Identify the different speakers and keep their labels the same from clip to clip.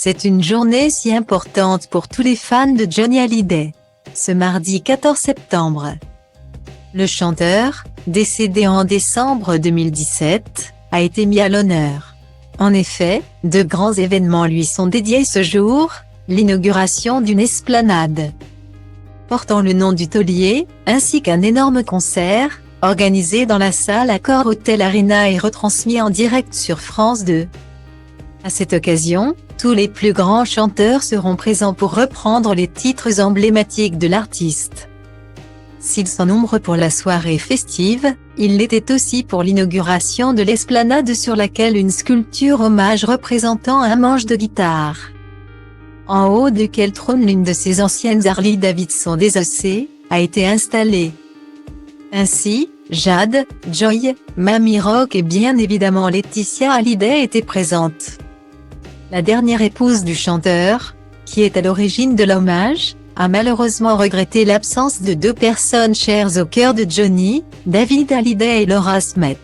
Speaker 1: C'est une journée si importante pour tous les fans de Johnny Hallyday. Ce mardi 14 septembre, le chanteur, décédé en décembre 2017, a été mis à l'honneur. En effet, de grands événements lui sont dédiés ce jour, l'inauguration d'une esplanade portant le nom du taulier, ainsi qu'un énorme concert, organisé dans la salle Accor Hotel Arena et retransmis en direct sur France 2. À cette occasion, tous les plus grands chanteurs seront présents pour reprendre les titres emblématiques de l'artiste. S'ils sont nombreux pour la soirée festive, ils l'étaient aussi pour l'inauguration de l'esplanade sur laquelle une sculpture hommage représentant un manche de guitare, en haut duquel trône l'une de ses anciennes Harley-Davidson désossée, a été installée. Ainsi, Jade, Joy, Mamie Rock et bien évidemment Laetitia Hallyday étaient présentes. La dernière épouse du chanteur, qui est à l'origine de l'hommage, a malheureusement regretté l'absence de deux personnes chères au cœur de Johnny, David Hallyday et Laura Smith,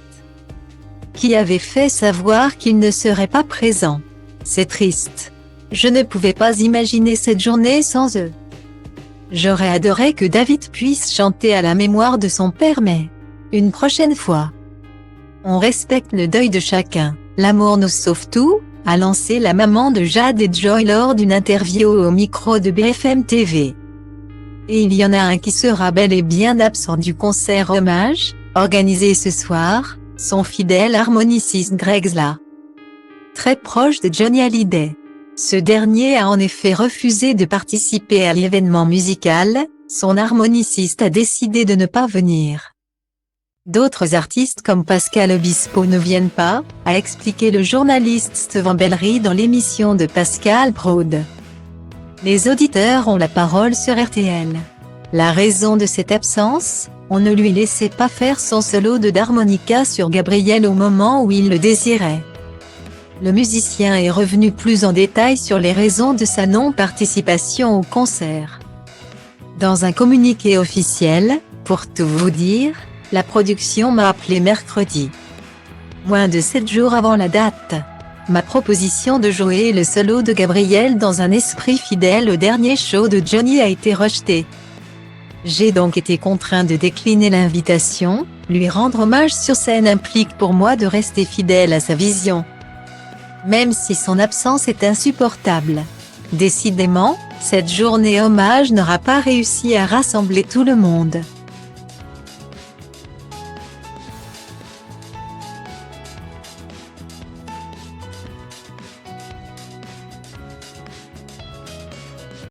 Speaker 1: qui avaient fait savoir qu'ils ne seraient pas présents. C'est triste. Je ne pouvais pas imaginer cette journée sans eux. J'aurais adoré que David puisse chanter à la mémoire de son père, mais une prochaine fois. On respecte le deuil de chacun. L'amour nous sauve tout, a lancé la maman de Jade et Joy lors d'une interview au micro de BFM TV. Et il y en a un qui sera bel et bien absent du concert hommage, organisé ce soir, son fidèle harmoniciste Greg Zla, très proche de Johnny Hallyday. Ce dernier a en effet refusé de participer à l'événement musical, son harmoniciste a décidé de ne pas venir. D'autres artistes comme Pascal Obispo ne viennent pas, a expliqué le journaliste Steven Bellery dans l'émission de Pascal Prod. Les auditeurs ont la parole sur RTL. La raison de cette absence, on ne lui laissait pas faire son solo d'harmonica sur Gabriel au moment où il le désirait. Le musicien est revenu plus en détail sur les raisons de sa non-participation au concert. Dans un communiqué officiel, pour tout vous dire, la production m'a appelé mercredi, moins de 7 jours avant la date. Ma proposition de jouer le solo de Gabriel dans un esprit fidèle au dernier show de Johnny a été rejetée. J'ai donc été contraint de décliner l'invitation. Lui rendre hommage sur scène implique pour moi de rester fidèle à sa vision, même si son absence est insupportable. Décidément, cette journée hommage n'aura pas réussi à rassembler tout le monde.